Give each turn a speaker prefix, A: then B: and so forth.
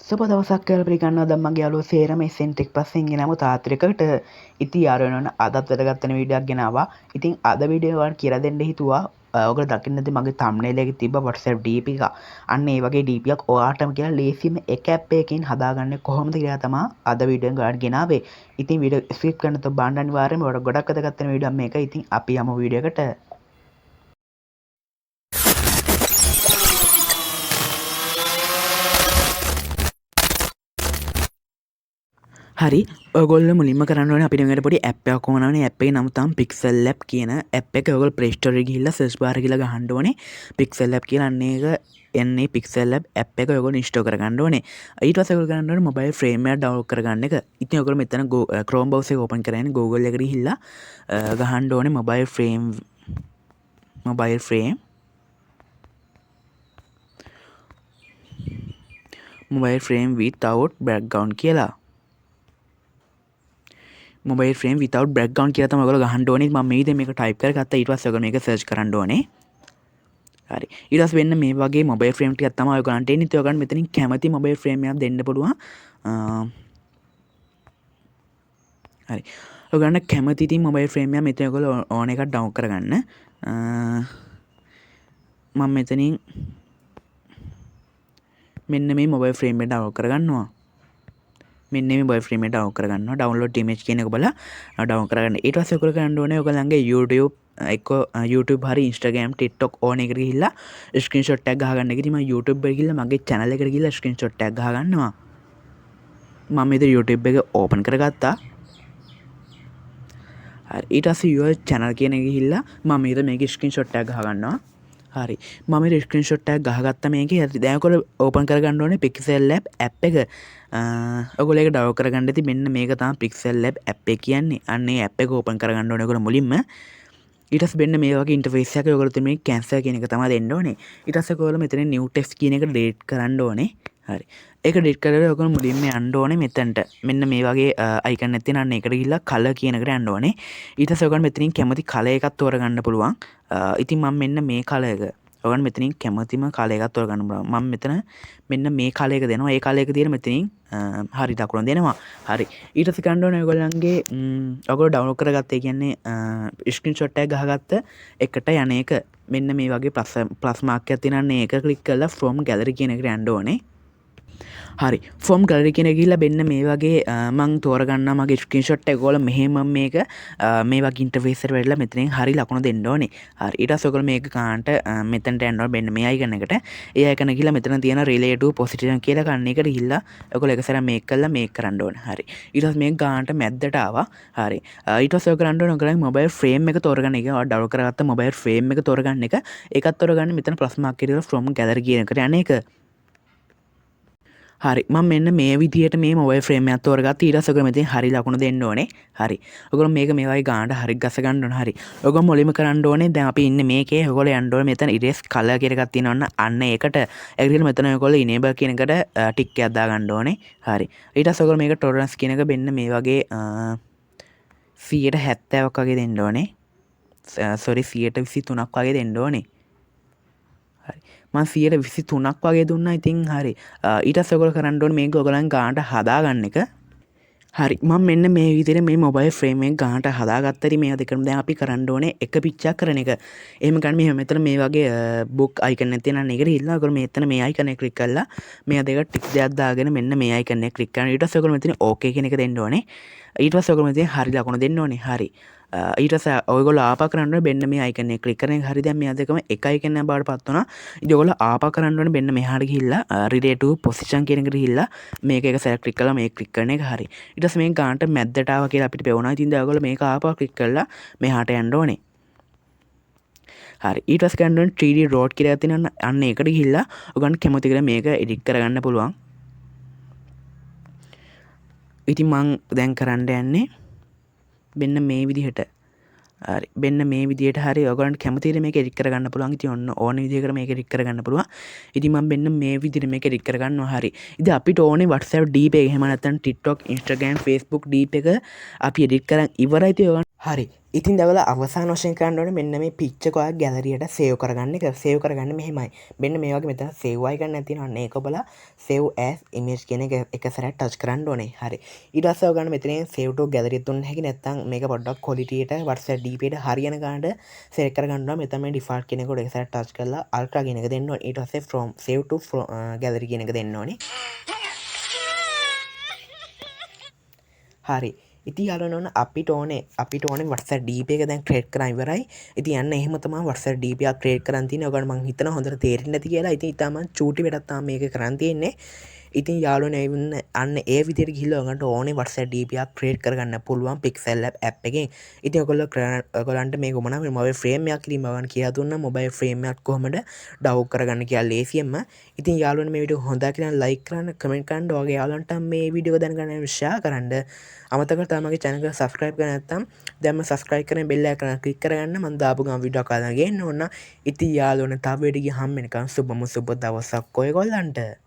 A: සුබ දවසක් කියලා පිළිගන්නවා දැන් මගේ යාළුවෝ සේරම SN පස්සෙන් ගෙනාවු තාත්‍රිකකට ඉතින් යාළුවෝ අදත් වැදගත් වෙන වීඩියෝ එකක් ගෙනාවා. ඉතින් අද වීඩියෝ එක කියලා දෙන්න හිතුවා. ඔයගොල්ලෝ දකින්න නැති මගේ thumbnail එකේ තිබ්බ WhatsApp DP එක. අන්න ඒ වගේ DP එකක් ඔයාටම කියලා ලේසියෙන්ම එක ඇප් එකකින් හදාගන්නේ කොහොමද කියලා තමයි අද වීඩියෝ එක ගන්න ගෙනාවේ. ඉතින් වීඩියෝ ස්කිප් කරන්න තෝ බාන්න අනිවාර්යයෙන්ම ඔයාලට ගොඩක් වැදගත් වෙන වීඩියෝ මේක. ඉතින් අපි යමු වීඩියෝ එකට. හරි ඔයගොල්ලෝ මුලින්ම කරන්න ඕනේ අපිට මේකට පොඩි ඇප් එකක් ඕනවනේ ඇප් එකේ නම තමයි Pixellab කියන ඇප් එක. ඔයගොල්ලෝ Play Store එකේ ගිහිල්ලා search bar එකේ ගහන්න ඕනේ Pixellab කියලා. අන්න ඒක එන්නේ Pixellab ඇප් එක ඔයගොල්ලෝ install කරගන්න ඕනේ. ඊට පස්සේ ඔයගොල්ලෝ කරන්න ඕනේ mobile frame එක download කරගන්න එක. ඉතින් ඔයගොල්ලෝ මෙතන Chrome browser එක open කරගෙන Google එකට ගිහිල්ලා ගහන්න ඕනේ mobile frame without background කියලා. mobile frame without background කියලා තමයි ඔයගොල්ලෝ ගහන්න ඕනේ. මම මේ විදිහට මේක type කරගත්තා. ඊට පස්සේ ඔයගොල්ලෝ මේක search කරන්න ඕනේ. හරි. ඊට පස්සේ වෙන්න මේ වගේ mobile frame ටිකක් තමයි ඔයගොල්ලන්ට එන්නේ. ඉතින් ඔයගොල්ලන් මෙතනින් කැමති mobile frame එකක් දෙන්න පුළුවන්. හරි. ඔයගොල්ලන් කැමති ඉතින් mobile frame එකක් මෙතන ඔයගොල්ලෝ ඕන එකක් download කරගන්න. මම මෙතනින් මෙන්න මේ mobile frame එක download කරගන්නවා. මෙන්න මේ mobile frame එක download කරගන්නවා. download image කියන එක බලලා download කරගන්න. ඊට පස්සේ ඔයගොල්ලෝ කරන්න ඕනේ ඔයගොල්ලන්ගේ YouTube හරි Instagram TikTok ඕන එකට ගිහිල්ලා screenshot එකක් ගහගන්න. ඉතින් මම YouTube එකට ගිහිල්ලා මගේ channel එකට ගිහිල්ලා screenshot එකක් ගහගන්නවා. මම ඉතින් YouTube එක open කරගත්තා. හරි. ඊට පස්සේ your channel කියන එක ගිහිල්ලා මම ඉතින් මේකේ screenshot එකක් ගහගන්නවා. හරි. මම මේ ස්ක්‍රීන්ෂොට් එකක් ගහගත්තා මේකේ. හරි. දැන් ඔයගොල්ලෝ ඕපන් කරගන්න ඕනේ Pixellab ඇප් එක. ඔයගොල්ලෝ ඒක ඩවුන්ලෝඩ් කරගන්න ඉතින් මෙන්න මේක තමයි Pixellab ඇප් එක කියන්නේ. අන්න ඒ ඇප් එක ඕපන් කරගන්න ඕනේ ඔයගොල්ලෝ මුලින්ම. ඊට පස්සේ මෙන්න මේ වගේ ඉන්ටර්ෆේස් එකක් ඔයගොල්ලෝ මේ කැන්සල් කියන එක තමයි දෙන්න ඕනේ. ඊට පස්සේ ඔයගොල්ලෝ මෙතන new text කියන එක delete කරන්න ඕනේ. හරි. ඒක delete කරලා ඔයගොල්ලෝ මුලින්ම යන්න ඕනේ මෙතනට. මෙන්න මේ වගේ icon එකක් තියෙන අන්න ඒකට ගිහිල්ලා color කියන එකට යන්න ඕනේ. ඊට පස්සේ ඔයගොල්ලෝ මෙතනින් කැමති color එකක් තෝරගන්න පුළුවන්. ඉතින් මම මෙන්න මේ color එක ඔයගොල්ලන් මෙතනින් කැමතිම color එකක් තෝරගන්න පුළුවන්. මම මෙතන මෙන්න මේ color එක දෙනවා. ඒ color එක දිහා මෙතනින් හරි දකුණ දෙනවා. හරි. ඊට පස්සේ ගන්න ඕනේ ඔයගොල්ලන්ගේ ඔයගොල්ලෝ download කරගත්තේ කියන්නේ screenshot එක ගහගත්ත එකට යන එක. මෙන්න මේ වගේ plus mark එකක් තියෙනන්නේ ඒක click කරලා from gallery කියන එකට යන්න ඕනේ. හරි. from gallery කියන එක ගිහිල්ලා මෙන්න මේ වගේ මම තෝරගන්නවා මගේ screenshot එක. ඔයගොල්ලෝ මෙහෙම මේක මේ වගේ ඉන්ටර්ෆේස් එකට වෙලා මෙතනින් හරි ලකුණ දෙන්න ඕනේ. හරි. ඊට පස්සේ ඔයගොල්ලෝ මේක කාන්ට මෙතනට යන්න ඕනේ මෙන්න මේ icon එකට. ඒ icon එක ගිහිල්ලා මෙතන තියෙන relay to position කියලා කන්න එකට ගිහිල්ලා ඔයගොල්ලෝ එක සැරයක් මේක කරලා මේක කරන්න ඕනේ. හරි. ඊට පස්සේ මේක ගානට මැද්දට ආවා. හරි. ඊට පස්සේ ඔයගොල්ලෝ කරන්න ඕනේ ඔයගොල්ලන්ගේ mobile frame එක තෝරගන්න එක. ඔයාලා download කරගත්ත mobile frame එක තෝරගන්න එක. ඒකත් තෝරගන්න මෙතන plus mark එකේ from gallery කියන එකට යන එක. හරි. මම මෙන්න මේ විදිහට මේ mobile frame එකක් තෝරගත්තා. ඊට පස්සේ ඔයගොල්ලෝ මෙතන හරි ලකුණ දෙන්න ඕනේ. හරි. ඔයගොල්ලෝ මේක මේ වගේ ගානට හරි ගස ගන්න ඕනේ. හරි. ඔයගොල්ලෝ මුලින්ම කරන්න ඕනේ දැන් අපි ඉන්නේ මේකේ. ඔයගොල්ලෝ යන්න ඕනේ මෙතන erase color කියලා එකක් තියෙනවා අන්න ඒකට. ඒක දිහා මෙතන ඔයගොල්ලෝ enable කියන එකට ටික් එකක් දා ගන්න ඕනේ. හරි. ඊට පස්සේ ඔයගොල්ලෝ මේක tolerance කියන එක මෙන්න මේ වගේ 170ක් වගේ දෙන්න ඕනේ. sorry 123ක් වගේ දෙන්න ඕනේ. හරි. මම 123ක් වගේ දුන්නා. ඉතින් හරි. ඊට පස්සේ ඔයගොල්ලෝ කරන්න ඕනේ මේක ඔයගොල්ලන් ගානට හදාගන්න එක. හරි. මම මෙන්න මේ විදිහට මේ mobile frame එක ගානට හදාගත්තා. ඉතින් මේවා දෙකම දැන් අපි කරන්න ඕනේ එක පිච්චක් කරන එක. එහෙම ගන්න මෙහෙම මෙතන මේ වගේ book icon එකක් තියෙනවා. ඒකට ගිහිල්ලා ඔයගොල්ලෝ මෙතන මේ icon එක click කරලා මේ දෙක ටික් දෙකක් දාගෙන මෙන්න මේ icon එක click කරනවා. ඊට පස්සේ ඔයගොල්ලෝ මෙතන okay කියන එක දෙන්න ඕනේ. ඊට පස්සේ ඔයගොල්ලෝ මෙතන හරි ලකුණ දෙන්න ඕනේ. හරි. ඊට පස්සේ ඔයගොල්ලෝ ආපා කරන්න ඕනේ මෙන්න මේ icon එක click කරන එක. හරි. දැන් මේ දෙකම එක icon එකක් බවට පත් වුණා. ඉතින් ඔයගොල්ලෝ ආපා කරන්න ඕනේ මෙන්න මෙහාට ගිහිල්ලා relay to position කියන එකට ගිහිල්ලා මේක එක සැරයක් click කරලා මේක click කරන එක. හරි. ඊට පස්සේ මේක ගානට මැද්දට ආවා කියලා අපිට පෙවුණා. ඉතින් දැන් ඔයගොල්ලෝ මේක ආපා click කරලා මෙහාට යන්න ඕනේ. හරි. ඊට පස්සේ ගන්න ඕනේ 3D road කියලා තියෙනවා. අන්න ඒකට ගිහිල්ලා ඔයගොල්ලන් කැමති කියලා මේක edit කරගන්න පුළුවන්. ඉතින් මම දැන් කරන්න යන්නේ මෙන්න මේ විදිහට. හරි. මෙන්න මේ විදිහට හරි ඔයගොල්ලන්ට කැමති විදිහට මේක edit කරගන්න පුළුවන්. ඉතින් ඔන්න ඕන විදිහකට මේක edit කරගන්න පුළුවන්. ඉතින් මම මෙන්න මේ විදිහට මේක edit කරගන්නවා. හරි. ඉතින් අපිට ඕනේ WhatsApp DP එක එහෙම නැත්නම් TikTok, Instagram, Facebook DP එක අපි edit කරන් ඉවරයි. ඉතින් හරි. ඉතින් දවල අවසාන වශයෙන් කරන්නට මෙන්න මේ පිච්චකොයා ගැලරියට සේව් කරගන්න එක සේව් කරගන්න මෙහෙමයි මෙන්න මේ වගේ මෙතන සේව්වයි ගන්න ඇතිනවන්න ඒක ඔබලා සේව් ඇස් ඉමේජ් කියන එක සැරට ටච් කරන්න ඕනේ හරි ඊට පස්සේ ඔයගන්න මෙතන සේව් ටු ගැලරි තුන්න හැකි නැත්නම් මේක පොඩ්ඩක් ක්වොලිටියට WhatsApp DP ට හරියන ගන්නට සෙලෙක්ට් කරගන්නවා මෙතන මේ ඩිෆාල්ට් කියන එක එක සැරට ටච් කරලා අල්ට්‍රා කියන එක දෙන්න ඕනේ ඊට පස්සේ from save to gallery කියන එක දෙන්න ඕනේ හරි ඉති යාලනොන අපිට ඕනේ WhatsApp DP එක දැන් ක්‍රියේට් කරලා ඉවරයි. ඉතින් යන්න එහෙම තමයි WhatsApp DP එක ක්‍රියේට් කරන් තියෙන්නේ. ඔයගොල්ලෝ මං හිතනවා හොඳට තේරෙන්නේ නැති කියලා. ඉතින් ඊටම චූටි වැඩක් තමයි මේක කරන් තියෙන්නේ. ඉතින් යාළුවනේ අන්න ඒ විදිහට ගිහිල්ලා ඔයගන්ට ඕනේ WhatsApp DP එක ක්‍රියේට් කරගන්න පුළුවන් Pixellab app එකෙන්. ඉතින් ඔයගොල්ලන්ට මේක මොනවා මොබයිල් ෆ්‍රේම් එකක් ඉතින් මම කියලා දුන්නා මොබයිල් ෆ්‍රේම් එකක් කොහොමද ඩවුන්ලෝඩ් කරගන්න කියලා ලේසියෙන්ම. ඉතින් යාළුවනේ මේ වීඩියෝ හොඳයි කියලා ලයික් කරන්න, කමෙන්ට් කරන්න, ඔයගේ යාළුවන්ට මේ වීඩියෝ දැනගන්න ෂෙයා කරන්න. අමතක තමගේ channel එක subscribe කරන්න නැත්නම් දැන්ම subscribe කරගෙන bell icon එක click කරගන්න මම දාපු ගමන් වීඩියෝ එකක් අරගෙන ගේන්න ඕන. ඉතින් යාළුවනේ තව වීඩියෝ ගිහම් වෙනකන් සුබම සුබ දවසක් ඔයගොල්ලන්ට.